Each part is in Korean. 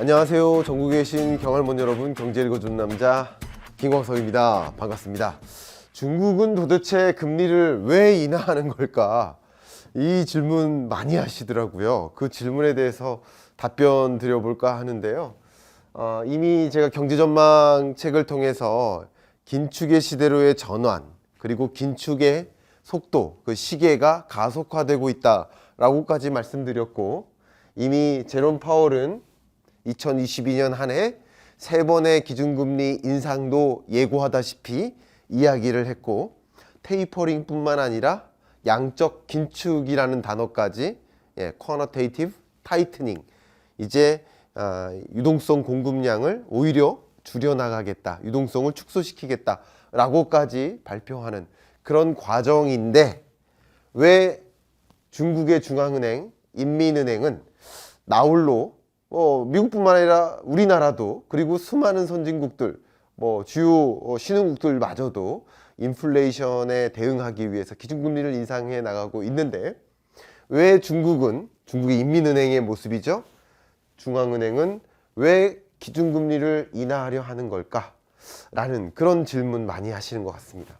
안녕하세요. 전국에 계신 경할몬 여러분, 경제 읽어주는 남자 김광석입니다. 반갑습니다. 중국은 도대체 금리를 왜 인하하는 걸까? 이 질문 많이 하시더라고요. 그 질문에 대해서 답변 드려볼까 하는데요. 이미 제가 경제전망 책을 통해서 긴축의 시대로의 전환, 그리고 긴축의 속도, 그 시계가 가속화되고 있다라고까지 말씀드렸고, 이미 제롬 파월은 2022년 한 해 3번의 기준금리 인상도 예고하다시피 이야기를 했고, 테이퍼링 뿐만 아니라 양적 긴축이라는 단어까지, quantitative tightening, 이제 유동성 공급량을 오히려 줄여나가겠다, 유동성을 축소시키겠다 라고까지 발표하는 그런 과정인데, 왜 중국의 중앙은행, 인민은행은 나홀로 미국뿐만 아니라 우리나라도, 그리고 수많은 선진국들, 주요 신흥국들마저도 인플레이션에 대응하기 위해서 기준금리를 인상해 나가고 있는데, 왜 중국의 인민은행의 모습이죠? 중앙은행은 왜 기준금리를 인하하려 하는 걸까? 라는 그런 질문 많이 하시는 것 같습니다.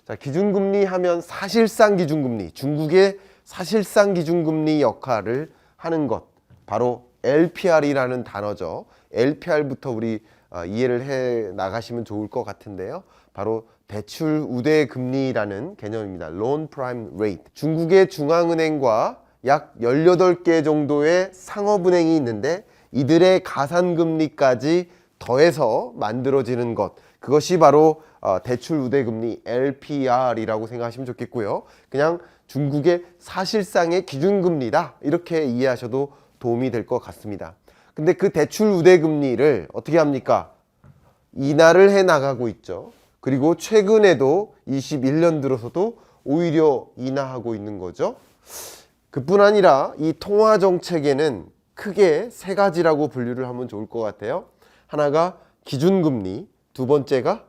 자, 기준금리 하면 사실상 기준금리, 중국의 사실상 기준금리 역할을 하는 것, 바로 LPR이라는 단어죠. LPR부터 우리 이해를 해 나가시면 좋을 것 같은데요. 바로 대출 우대 금리라는 개념입니다. Loan Prime Rate. 중국의 중앙은행과 약 18개 정도의 상업은행이 있는데, 이들의 가산금리까지 더해서 만들어지는 것, 그것이 바로 대출 우대 금리 LPR이라고 생각하시면 좋겠고요. 그냥 중국의 사실상의 기준금리다, 이렇게 이해하셔도 도움이 될 것 같습니다. 근데 그 대출 우대 금리를 어떻게 합니까? 인하를 해 나가고 있죠. 그리고 최근에도 21년 들어서도 오히려 인하하고 있는 거죠. 그뿐 아니라 이 통화 정책에는 크게 3가지라고 분류를 하면 좋을 것 같아요. 하나가 기준금리, 두 번째가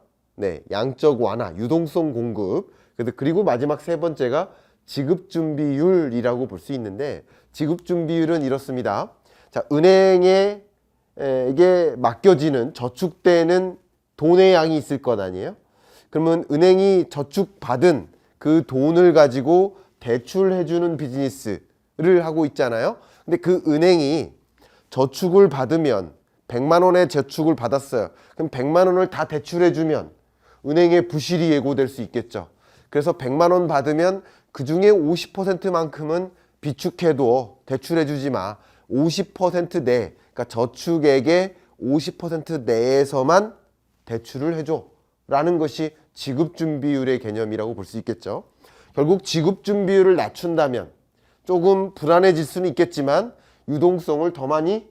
양적 완화, 유동성 공급, 그리고 마지막 3번째가 지급준비율이라고 볼 수 있는데, 지급준비율은 이렇습니다. 자, 은행에 이게 맡겨지는, 저축되는 돈의 양이 있을 것 아니에요? 그러면 은행이 저축받은 그 돈을 가지고 대출해주는 비즈니스를 하고 있잖아요. 근데 그 은행이 저축을 받으면, 100만 원의 저축을 받았어요. 그럼 100만 원을 다 대출해주면 은행의 부실이 예고될 수 있겠죠. 그래서 100만 원 받으면 그 중에 50%만큼은 비축해둬, 대출해주지 마. 50% 내, 그러니까 저축액의 50% 내에서만 대출을 해줘 라는 것이 지급준비율의 개념이라고 볼 수 있겠죠. 결국 지급준비율을 낮춘다면 조금 불안해질 수는 있겠지만 유동성을 더 많이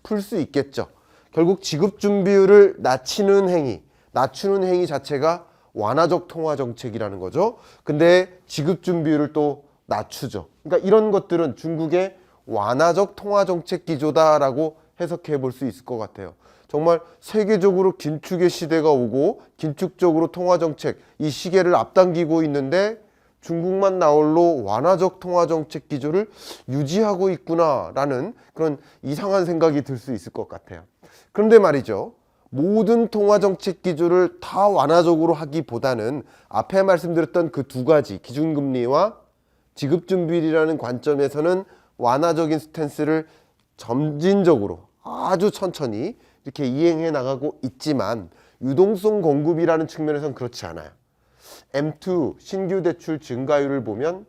풀 수 있겠죠. 결국 지급준비율을 낮추는 행위 자체가 완화적 통화정책이라는 거죠. 근데 지급준비율을 또 낮추죠. 그러니까 이런 것들은 중국의 완화적 통화정책 기조다라고 해석해 볼 수 있을 것 같아요. 정말 세계적으로 긴축의 시대가 오고 긴축적으로 통화정책, 이 시계를 앞당기고 있는데 중국만 나홀로 완화적 통화정책 기조를 유지하고 있구나라는 그런 이상한 생각이 들 수 있을 것 같아요. 그런데 말이죠, 모든 통화정책 기조를 다 완화적으로 하기보다는 앞에 말씀드렸던 그 2가지, 기준금리와 지급준비율이라는 관점에서는 완화적인 스탠스를 점진적으로 아주 천천히 이렇게 이행해 나가고 있지만, 유동성 공급이라는 측면에서는 그렇지 않아요. M2 신규 대출 증가율을 보면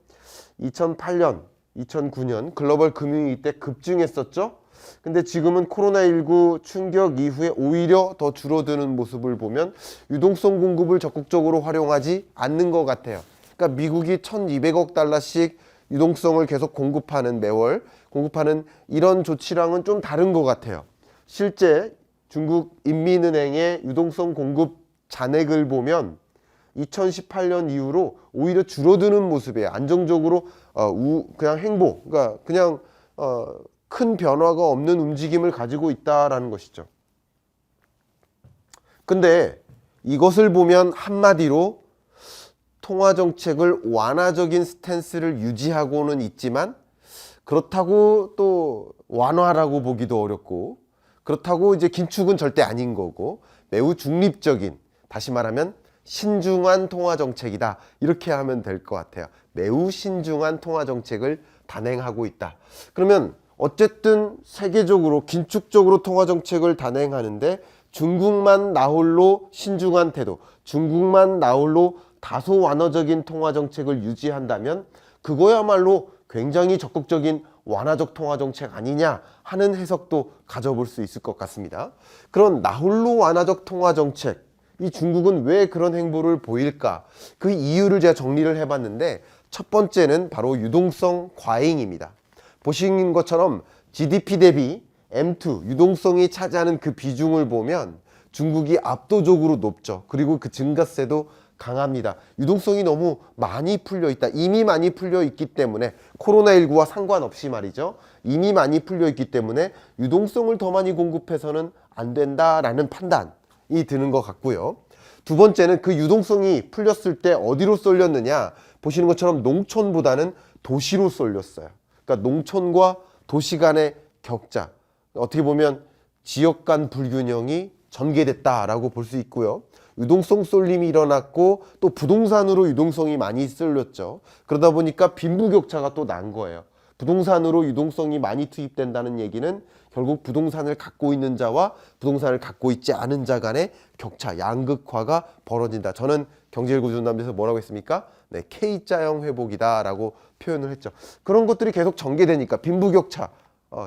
2008년, 2009년 글로벌 금융위기 때 급증했었죠. 근데 지금은 코로나19 충격 이후에 오히려 더 줄어드는 모습을 보면 유동성 공급을 적극적으로 활용하지 않는 것 같아요. 그러니까 미국이 1200억 달러씩 유동성을 계속 매월 공급하는 이런 조치랑은 좀 다른 것 같아요. 실제 중국 인민은행의 유동성 공급 잔액을 보면 2018년 이후로 오히려 줄어드는 모습이에요. 안정적으로 그냥 그러니까 그냥 큰 변화가 없는 움직임을 가지고 있다라는 것이죠. 근데 이것을 보면 한마디로 통화정책을 완화적인 스탠스를 유지하고는 있지만, 그렇다고 또 완화라고 보기도 어렵고, 그렇다고 이제 긴축은 절대 아닌 거고, 매우 중립적인, 다시 말하면 신중한 통화정책이다, 이렇게 하면 될 것 같아요. 매우 신중한 통화정책을 단행하고 있다. 그러면 어쨌든 세계적으로 긴축적으로 통화정책을 단행하는데 중국만 나홀로 신중한 태도, 중국만 나홀로 다소 완화적인 통화정책을 유지한다면 그거야말로 굉장히 적극적인 완화적 통화정책 아니냐 하는 해석도 가져볼 수 있을 것 같습니다. 그런 나홀로 완화적 통화정책, 이 중국은 왜 그런 행보를 보일까? 그 이유를 제가 정리를 해봤는데, 첫 번째는 바로 유동성 과잉입니다. 보신 것처럼 GDP 대비 M2, 유동성이 차지하는 그 비중을 보면 중국이 압도적으로 높죠. 그리고 그 증가세도 강합니다. 유동성이 너무 많이 풀려 있다. 이미 많이 풀려 있기 때문에, 코로나19와 상관없이 말이죠. 이미 많이 풀려 있기 때문에 유동성을 더 많이 공급해서는 안 된다라는 판단이 드는 것 같고요. 두 번째는 그 유동성이 풀렸을 때 어디로 쏠렸느냐. 보시는 것처럼 농촌보다는 도시로 쏠렸어요. 그러니까 농촌과 도시 간의 격차, 어떻게 보면 지역 간 불균형이 전개됐다라고 볼 수 있고요. 유동성 쏠림이 일어났고 또 부동산으로 유동성이 많이 쏠렸죠. 그러다 보니까 빈부격차가 또 난 거예요. 부동산으로 유동성이 많이 투입된다는 얘기는 결국 부동산을 갖고 있는 자와 부동산을 갖고 있지 않은 자 간의 격차, 양극화가 벌어진다. 저는 경제일고준남에서 뭐라고 했습니까? 네, K자형 회복이다 라고 표현을 했죠. 그런 것들이 계속 전개되니까 빈부격차,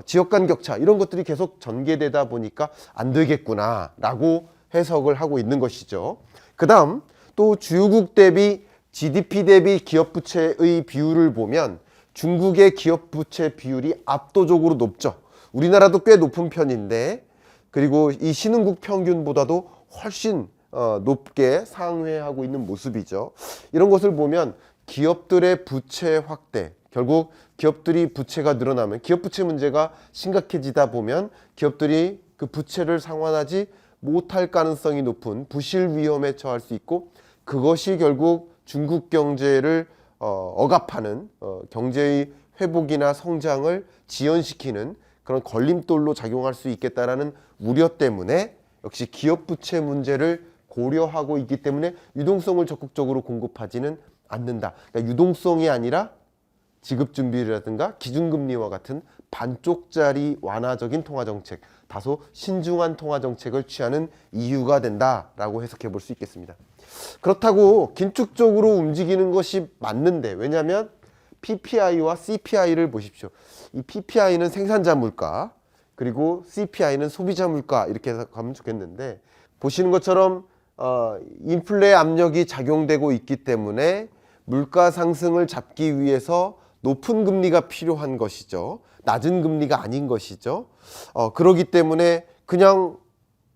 지역 간 격차, 이런 것들이 계속 전개되다 보니까 안 되겠구나 라고 해석을 하고 있는 것이죠. 그 다음 또 주요국 대비 GDP 대비 기업부채의 비율을 보면 중국의 기업부채 비율이 압도적으로 높죠. 우리나라도 꽤 높은 편인데, 그리고 이 신흥국 평균보다도 훨씬 높게 상회하고 있는 모습이죠. 이런 것을 보면 기업들의 부채 확대, 결국 기업들이 부채가 늘어나면, 기업 부채 문제가 심각해지다 보면 기업들이 그 부채를 상환하지 못할 가능성이 높은 부실 위험에 처할 수 있고, 그것이 결국 중국 경제를 억압하는 경제의 회복이나 성장을 지연시키는 그런 걸림돌로 작용할 수 있겠다라는 우려 때문에 역시 기업 부채 문제를 고려하고 있기 때문에 유동성을 적극적으로 공급하지는 않는다. 그러니까 유동성이 아니라 지급준비율이라든가 기준금리와 같은 반쪽짜리 완화적인 통화정책, 다소 신중한 통화정책을 취하는 이유가 된다라고 해석해 볼 수 있겠습니다. 그렇다고 긴축적으로 움직이는 것이 맞는데, 왜냐하면 PPI와 CPI를 보십시오. 이 PPI는 생산자 물가, 그리고 CPI는 소비자 물가, 이렇게 해석하면 좋겠는데, 보시는 것처럼 인플레 압력이 작용되고 있기 때문에 물가 상승을 잡기 위해서 높은 금리가 필요한 것이죠. 낮은 금리가 아닌 것이죠. 그렇기 때문에 그냥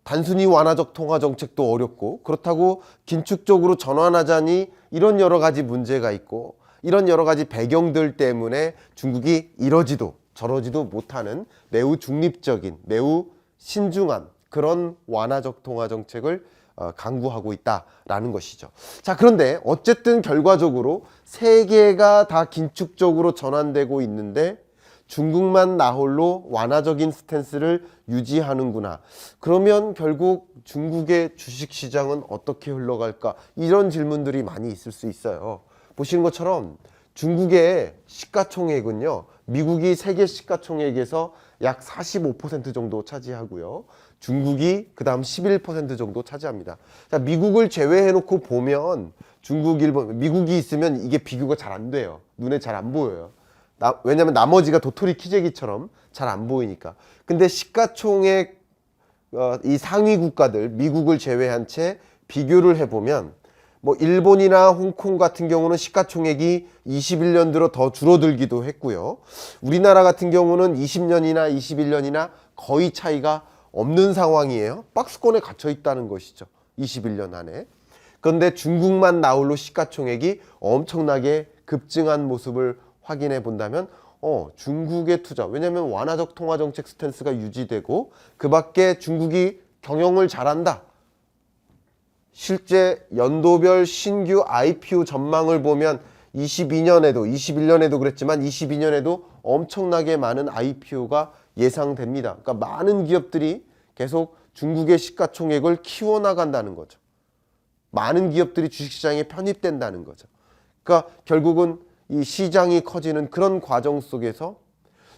단순히 완화적 통화 정책도 어렵고, 그렇다고 긴축적으로 전환하자니 이런 여러 가지 문제가 있고, 이런 여러 가지 배경들 때문에 중국이 이러지도 저러지도 못하는 매우 중립적인, 매우 신중한 그런 완화적 통화 정책을 강구하고 있다라는 것이죠. 자, 그런데 어쨌든 결과적으로 세계가 다 긴축적으로 전환되고 있는데 중국만 나홀로 완화적인 스탠스를 유지하는구나. 그러면 결국 중국의 주식시장은 어떻게 흘러갈까? 이런 질문들이 많이 있을 수 있어요. 보시는 것처럼 중국의 시가총액은요, 미국이 세계 시가총액에서 약 45% 정도 차지하고요, 중국이 그 다음 11% 정도 차지합니다. 자, 미국을 제외해 놓고 보면 중국, 일본, 미국이 있으면 이게 비교가 잘 안 돼요. 눈에 잘 안 보여요. 왜냐면 나머지가 도토리 키재기처럼 잘 안 보이니까. 근데 시가총액 이 상위 국가들, 미국을 제외한 채 비교를 해보면, 뭐 일본이나 홍콩 같은 경우는 시가총액이 21년 들어 더 줄어들기도 했고요. 우리나라 같은 경우는 20년이나 21년이나 거의 차이가 없는 상황이에요. 박스권에 갇혀 있다는 것이죠. 21년 안에. 그런데 중국만 나홀로 시가총액이 엄청나게 급증한 모습을 확인해 본다면 중국의 투자, 왜냐하면 완화적 통화정책 스탠스가 유지되고 그 밖에 중국이 경영을 잘한다. 실제 연도별 신규 IPO 전망을 보면 22년에도 21년에도 그랬지만 22년에도 엄청나게 많은 IPO가 예상됩니다. 그러니까 많은 기업들이 계속 중국의 시가총액을 키워나간다는 거죠. 많은 기업들이 주식시장에 편입된다는 거죠. 그러니까 결국은 이 시장이 커지는 그런 과정 속에서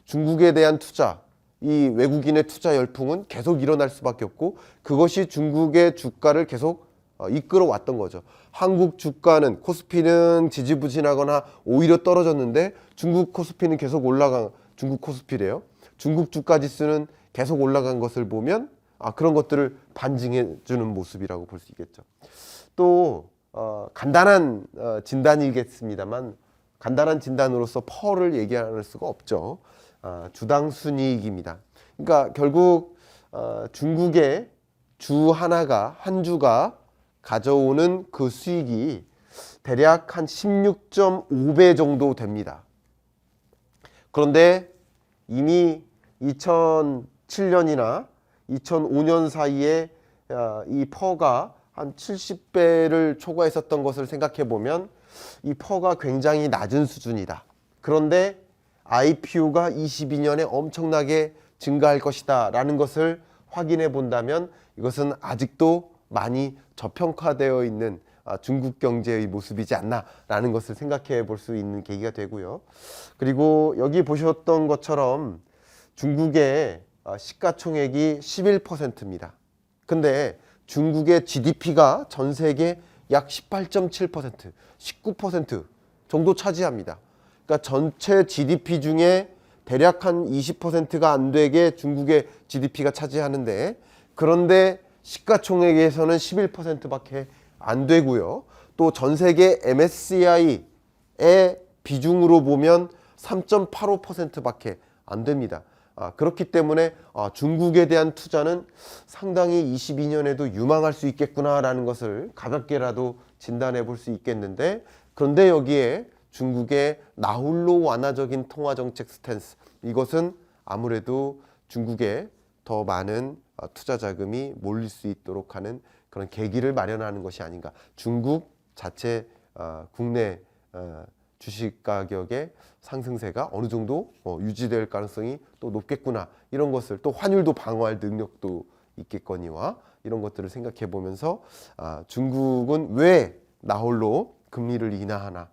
중국에 대한 투자, 이 외국인의 투자 열풍은 계속 일어날 수밖에 없고 그것이 중국의 주가를 계속 이끌어 왔던 거죠. 한국 주가는 코스피는 지지부진하거나 오히려 떨어졌는데 중국 코스피는 계속 올라간 중국 코스피래요. 중국 주가 지수는 계속 올라간 것을 보면 그런 것들을 반증해 주는 모습이라고 볼 수 있겠죠. 또 간단한 진단이겠습니다만 간단한 진단으로서 펄을 얘기할 수가 없죠. 주당 순이익입니다. 그러니까 결국 중국의 주 하나가 한 주가 가져오는 그 수익이 대략 한 16.5배 정도 됩니다. 그런데 이미 2007년이나 2005년 사이에 이 퍼가 한 70배를 초과했었던 것을 생각해 보면 이 퍼가 굉장히 낮은 수준이다. 그런데 IPO가 22년에 엄청나게 증가할 것이다 라는 것을 확인해 본다면 이것은 아직도 많이 저평가되어 있는 중국 경제의 모습이지 않나 라는 것을 생각해 볼 수 있는 계기가 되고요. 그리고 여기 보셨던 것처럼 중국의 시가총액이 11%입니다. 근데 중국의 GDP가 전 세계 약 18.7%, 19% 정도 차지합니다. 그러니까 전체 GDP 중에 대략 한 20%가 안 되게 중국의 GDP가 차지하는데 그런데 시가총액에서는 11%밖에 안 되고요. 또 전 세계 MSCI의 비중으로 보면 3.85%밖에 안 됩니다. 그렇기 때문에 중국에 대한 투자는 상당히 22년에도 유망할 수 있겠구나라는 것을 가볍게라도 진단해 볼 수 있겠는데 그런데 여기에 중국의 나홀로 완화적인 통화정책 스탠스 이것은 아무래도 중국에 더 많은 투자 자금이 몰릴 수 있도록 하는 그런 계기를 마련하는 것이 아닌가. 중국 자체 국내 주식 가격의 상승세가 어느 정도 유지될 가능성이 또 높겠구나. 이런 것을 또 환율도 방어할 능력도 있겠거니와 이런 것들을 생각해 보면서 중국은 왜 나홀로 금리를 인하하나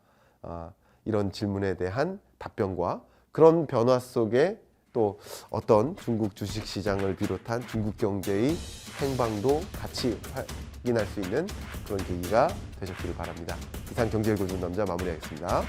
이런 질문에 대한 답변과 그런 변화 속에 또 어떤 중국 주식시장을 비롯한 중국 경제의 행방도 같이 확인할 수 있는 그런 계기가 되셨기를 바랍니다. 이상 경제를 고준 남자 마무리하겠습니다.